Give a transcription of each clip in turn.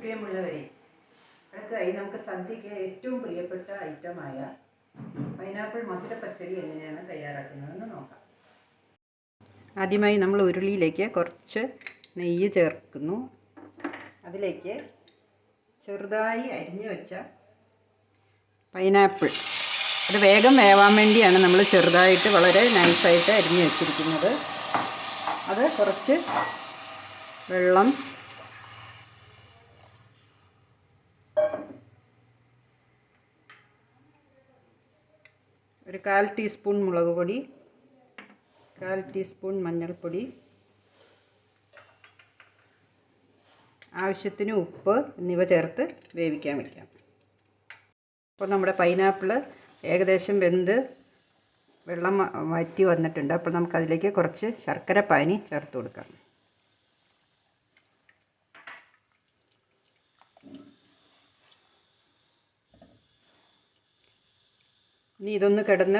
പ്രിയമുള്ളവരെ, അടുത്തതായി നമുക്ക് സന്ധ്യയ്ക്ക് ഏറ്റവും പ്രിയപ്പെട്ട ഐറ്റമായ പൈനാപ്പിൾ മധുര പച്ചടി എങ്ങനെയാണ് തയ്യാറാക്കുന്നതെന്ന് നോക്കാം. ആദ്യമായി നമ്മൾ ഉരുളിയിലേക്ക് കുറച്ച് നെയ്യ് ചേർക്കുന്നു. അതിലേക്ക് ചെറുതായി അരിഞ്ഞു വെച്ച പൈനാപ്പിൾ, അത് വേഗം വേവാൻ വേണ്ടിയാണ് നമ്മൾ ചെറുതായിട്ട് വളരെ നൈസായിട്ട് അരിഞ്ഞു വെച്ചിരിക്കുന്നത്. അത് കുറച്ച് വെള്ളം, ഒരു 1/4 ടീസ്പൂൺ മുളക് പൊടി, 1/4 ടീസ്പൂൺ മഞ്ഞൾപ്പൊടി, ആവശ്യത്തിന് ഉപ്പ് എന്നിവ ചേർത്ത് വേവിക്കാൻ വയ്ക്കാം. അപ്പോൾ നമ്മുടെ പൈനാപ്പിൾ ഏകദേശം വെന്ത് വെള്ളം വറ്റി വന്നിട്ടുണ്ട്. അപ്പോൾ നമുക്കതിലേക്ക് കുറച്ച് ശർക്കര പാനി ചേർത്ത് കൊടുക്കാം. ഇനി ഇതൊന്ന് കിടന്ന്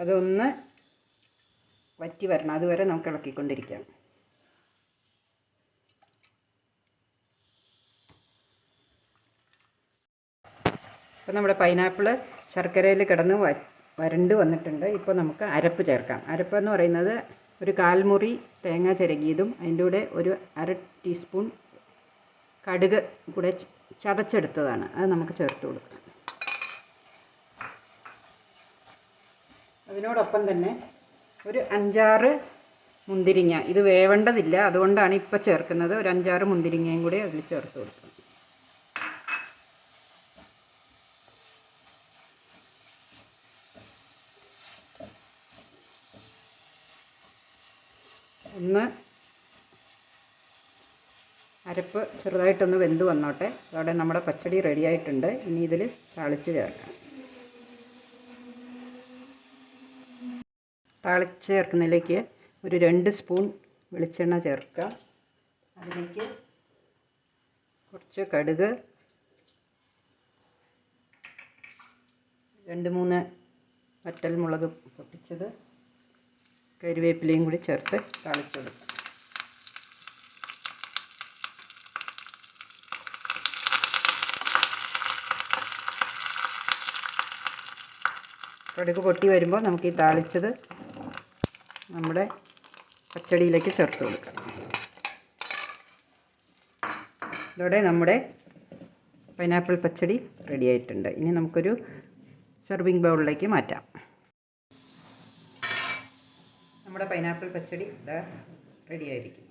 അതൊന്ന് വറ്റി വരണം. അതുവരെ നമുക്ക് ഇളക്കിക്കൊണ്ടിരിക്കാം. അപ്പോൾ നമ്മുടെ പൈനാപ്പിൾ ശർക്കരയിൽ കിടന്ന് വരണ്ട് വന്നിട്ടുണ്ട്. ഇപ്പോൾ നമുക്ക് അരപ്പ് ചേർക്കാം. അരപ്പ് എന്ന് പറയുന്നത് ഒരു 1/4 മുറി തേങ്ങ ചിരകിയതും അതിൻ്റെ കൂടെ ഒരു 1/2 ടീസ്പൂൺ കടുക് കൂടെ ചതച്ചെടുത്തതാണ്. അത് നമുക്ക് ചേർത്ത് കൊടുക്കാം. അതിനോടൊപ്പം തന്നെ ഒരു 5-6 മുന്തിരിങ്ങ, ഇത് വേവേണ്ടതില്ല, അതുകൊണ്ടാണ് ഇപ്പോൾ ചേർക്കുന്നത്. ഒരു 5-6 മുന്തിരിങ്ങയും കൂടി അതിൽ ചേർത്ത് കൊടുക്കണം. അരപ്പ് ചെറുതായിട്ടൊന്ന് വെന്ത് വന്നോട്ടെ. അതോടെ നമ്മുടെ പച്ചടി റെഡി ആയിട്ടുണ്ട്. ഇനി ഇതിൽ താളിച്ച് ചേർക്കാം. താളിച്ച് ചേർക്കുന്നതിലേക്ക് ഒരു 2 സ്പൂൺ വെളിച്ചെണ്ണ ചേർക്കാം. അതിലേക്ക് കുറച്ച് കടുക്, 2-3 വറ്റൽമുളക് പൊട്ടിച്ചത്, കരിവേപ്പിലയും കൂടി ചേർത്ത് താളിച്ചെടുക്കാം. കടുക് പൊട്ടി വരുമ്പോൾ നമുക്ക് ഈ താളിച്ചത് നമ്മുടെ പച്ചടിയിലേക്ക് ചേർത്ത് കൊടുക്കാം. ഇതോടെ നമ്മുടെ പൈനാപ്പിൾ പച്ചടി റെഡി ആയിട്ടുണ്ട്. ഇനി നമുക്കൊരു സെർവിങ് ബൗളിലേക്ക് മാറ്റാം. നമ്മുടെ പൈനാപ്പിൾ പച്ചടി റെഡി ആയിരിക്കും.